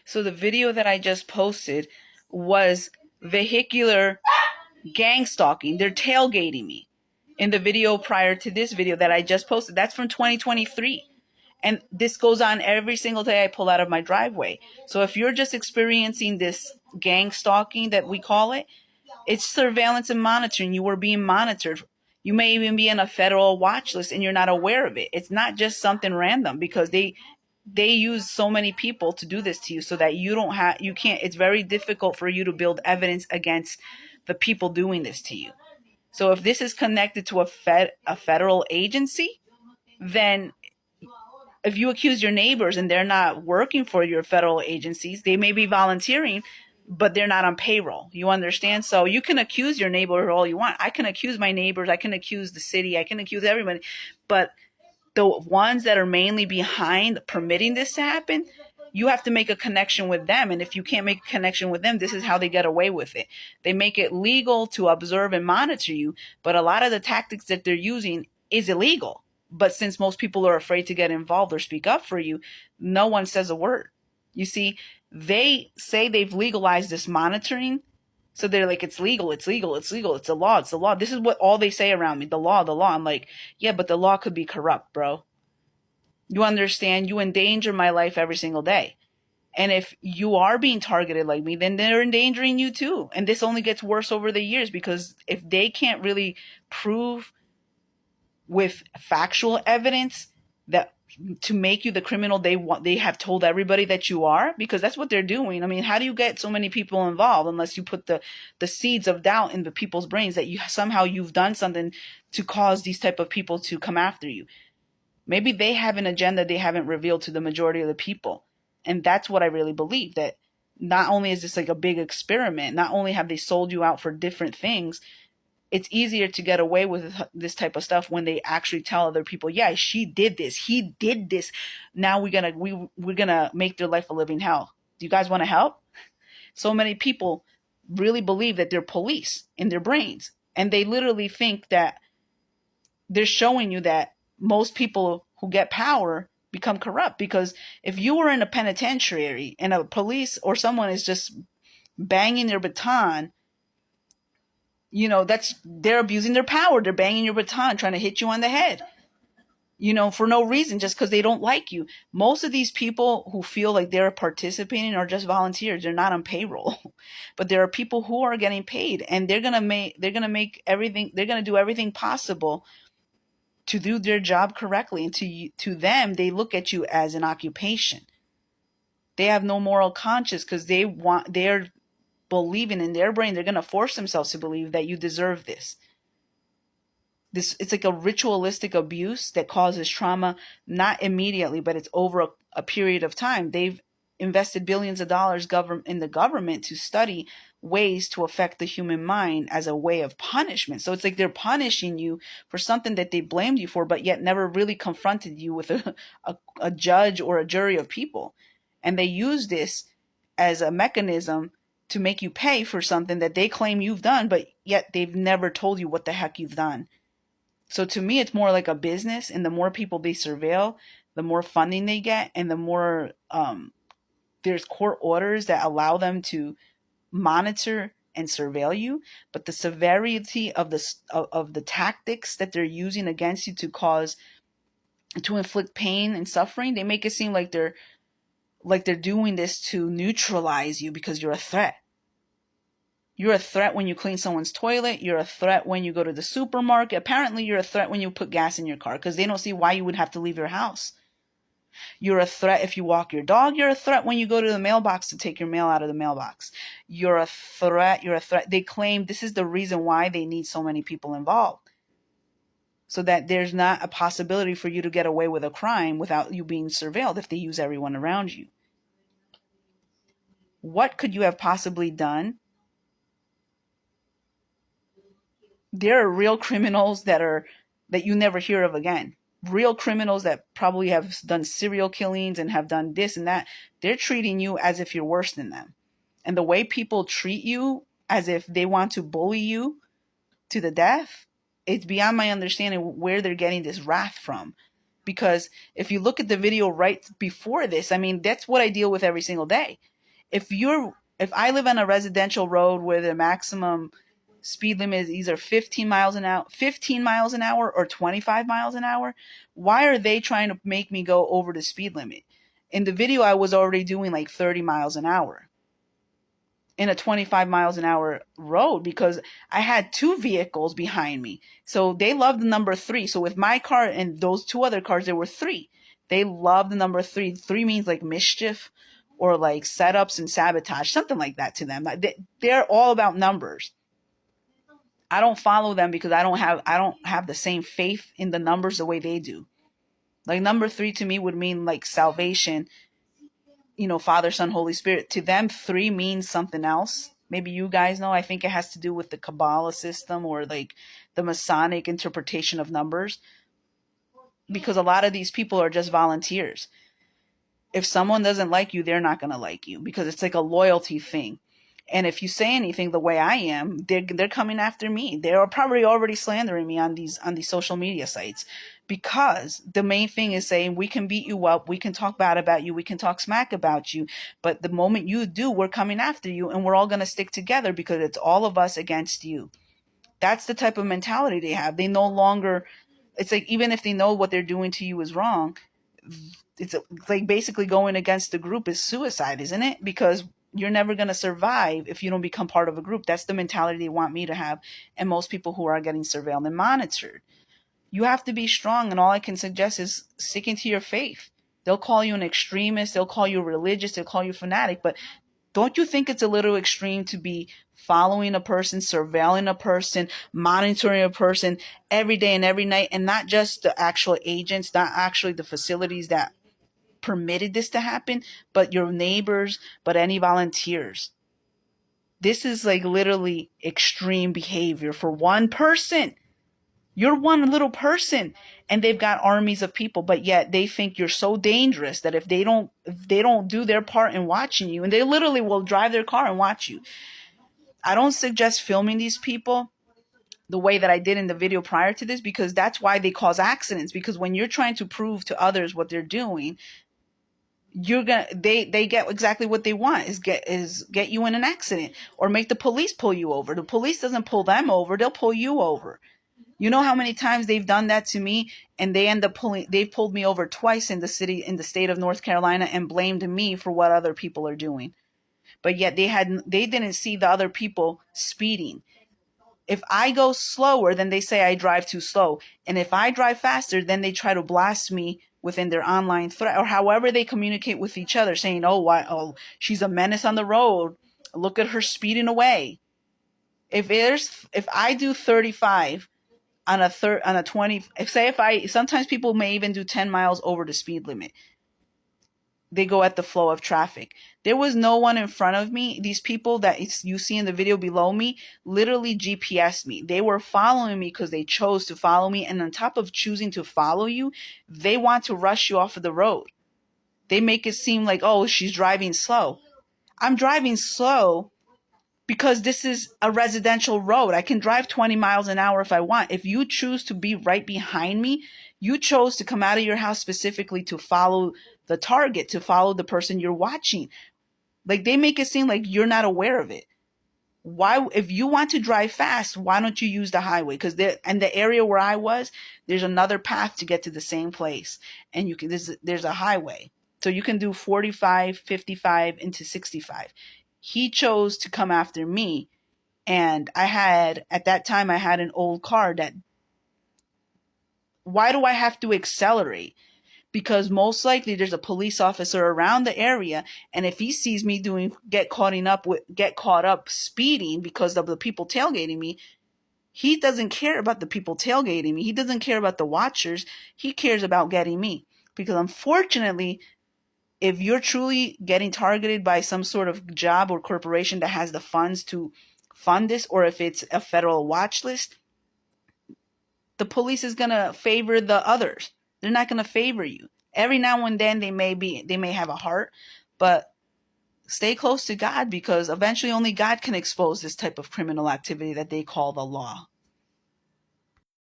So the video that I just posted was vehicular gang stalking. They're tailgating me. In the video prior to this video that I just posted, that's from 2023. And this goes on every single day I pull out of my driveway. So if you're just experiencing this gang stalking that we call it, it's surveillance and monitoring. You are being monitored. You may even be in a federal watch list and you're not aware of it. It's not just something random, because they use so many people to do this to you, so that you can't, it's very difficult for you to build evidence against the people doing this to you. So if this is connected to a federal agency, then if you accuse your neighbors and they're not working for your federal agencies, they may be volunteering, but they're not on payroll. You understand? So you can accuse your neighbor all you want. I can accuse my neighbors. I can accuse the city. I can accuse everybody. But the ones that are mainly behind permitting this to happen, you have to make a connection with them. And if you can't make a connection with them, this is how they get away with it. They make it legal to observe and monitor you, but a lot of the tactics that they're using is illegal. But since most people are afraid to get involved or speak up for you, no one says a word. You see, they say they've legalized this monitoring. So they're like, it's legal, it's legal, it's legal, it's the law, it's the law. This is what all they say around me, the law, the law. I'm like, yeah, but the law could be corrupt, bro. You understand? You endanger my life every single day. And if you are being targeted like me, then they're endangering you too. And this only gets worse over the years, because if they can't really prove with factual evidence that to make you the criminal they have told everybody that you are, because that's what they're doing. I mean, how do you get so many people involved unless you put the seeds of doubt in the people's brains that you've done something to cause these type of people to come after you? Maybe they have an agenda they haven't revealed to the majority of the people. And that's what I really believe, that not only is this like a big experiment, not only have they sold you out for different things, it's easier to get away with this type of stuff when they actually tell other people, yeah, she did this, he did this. Now we're gonna make their life a living hell. Do you guys want to help? So many people really believe that they're police in their brains, and they literally think that they're showing you that most people who get power become corrupt. Because if you were in a penitentiary and a police or someone is just banging their baton, they're abusing their power. They're banging your baton, trying to hit you on the head, for no reason, just because they don't like you. Most of these people who feel like they're participating are just volunteers. They're not on payroll, but there are people who are getting paid, and they're gonna make everything. They're gonna do everything possible to do their job correctly. And to them, they look at you as an occupation. They have no moral conscience, because they're believing in their brain, they're going to force themselves to believe that you deserve this. It's like a ritualistic abuse that causes trauma, not immediately, but it's over a period of time. They've invested billions of dollars in the government to study ways to affect the human mind as a way of punishment. So it's like they're punishing you for something that they blamed you for, but yet never really confronted you with a judge or a jury of people. And they use this as a mechanism to make you pay for something that they claim you've done, but yet they've never told you what the heck you've done. So to me, it's more like a business, and the more people they surveil, the more funding they get, and the more there's court orders that allow them to monitor and surveil you. But the severity of the tactics that they're using against you to inflict pain and suffering, they make it seem like they're doing this to neutralize you because you're a threat. You're a threat when you clean someone's toilet. You're a threat when you go to the supermarket. Apparently, you're a threat when you put gas in your car, because they don't see why you would have to leave your house. You're a threat if you walk your dog. You're a threat when you go to the mailbox to take your mail out of the mailbox. You're a threat. You're a threat. They claim this is the reason why they need so many people involved, so that there's not a possibility for you to get away with a crime without you being surveilled if they use everyone around you. What could you have possibly done? There are real criminals that you never hear of again. Real criminals that probably have done serial killings and have done this and that. They're treating you as if you're worse than them. And the way people treat you as if they want to bully you to the death, it's beyond my understanding where they're getting this wrath from. Because if you look at the video right before this, I mean, that's what I deal with every single day. If I live on a residential road where the maximum speed limit is either 15 miles an hour or 25 miles an hour, why are they trying to make me go over the speed limit? In the video, I was already doing like 30 miles an hour in a 25 miles an hour road because I had two vehicles behind me. So they love the number 3. So with my car and those two other cars, there were 3. They love the number 3. 3 means like mischief or like setups and sabotage, something like that to them. They're all about numbers. I don't follow them because I don't have the same faith in the numbers the way they do. Like number 3 to me would mean like salvation, Father, Son, Holy Spirit. To them, 3 means something else. Maybe you guys know. I think it has to do with the Kabbalah system or like the Masonic interpretation of numbers. Because a lot of these people are just volunteers. If someone doesn't like you, they're not going to like you because it's like a loyalty thing. And if you say anything the way I am, they're coming after me. They're probably already slandering me on these social media sites, because the main thing is saying we can beat you up, we can talk bad about you, we can talk smack about you, but the moment you do, we're coming after you, and we're all going to stick together because it's all of us against you. That's the type of mentality they have. They no longer, it's like even if they know what they're doing to you is wrong, it's like basically going against the group is suicide, isn't it? Because you're never going to survive if you don't become part of a group. That's the mentality they want me to have, and most people who are getting surveilled and monitored. You have to be strong, and all I can suggest is sticking to your faith. They'll call you an extremist, they'll call you religious, they'll call you fanatic, but don't you think it's a little extreme to be following a person, surveilling a person, monitoring a person every day and every night, and not just the actual agents, not actually the facilities that permitted this to happen, but your neighbors, but any volunteers? This is like literally extreme behavior for one person. You're one little person, and they've got armies of people, but yet they think you're so dangerous that if they don't do their part in watching you, and they literally will drive their car and watch you. I don't suggest filming these people the way that I did in the video prior to this, because that's why they cause accidents. Because when you're trying to prove to others what they're doing, they get exactly what they want, is get you in an accident or make the police pull you over. The police doesn't pull them over, they'll pull you over. You know how many times they've done that to me, and they've pulled me over twice in the state of North Carolina and blamed me for what other people are doing. But yet they didn't see the other people speeding. If I go slower, then they say I drive too slow. And if I drive faster, then they try to blast me within their online threat, or however they communicate with each other, saying, oh, she's a menace on the road. Look at her speeding away. If I do 35 on a 20, sometimes people may even do 10 miles over the speed limit. They go at the flow of traffic. There was no one in front of me. These people that you see in the video below me literally GPSed me. They were following me because they chose to follow me. And on top of choosing to follow you, they want to rush you off of the road. They make it seem like, oh, she's driving slow. I'm driving slow because this is a residential road. I can drive 20 miles an hour if I want. If you choose to be right behind me, you chose to come out of your house specifically to follow the target, to follow the person you're watching. Like, they make it seem like you're not aware of it. Why, if you want to drive fast, why don't you use the highway? Because in the area where I was, there's another path to get to the same place, and there's a highway, so you can do 45, 55 into 65. He chose to come after me, and at that time I had an old car. Why do I have to accelerate? Because most likely there's a police officer around the area, and if he sees me get caught up speeding because of the people tailgating me, he doesn't care about the people tailgating me. He doesn't care about the watchers. He cares about getting me. Because unfortunately, if you're truly getting targeted by some sort of job or corporation that has the funds to fund this, or if it's a federal watch list, the police is going to favor the others. They're not going to favor you. Every now and then they may have a heart, but stay close to God, because eventually only God can expose this type of criminal activity that they call the law.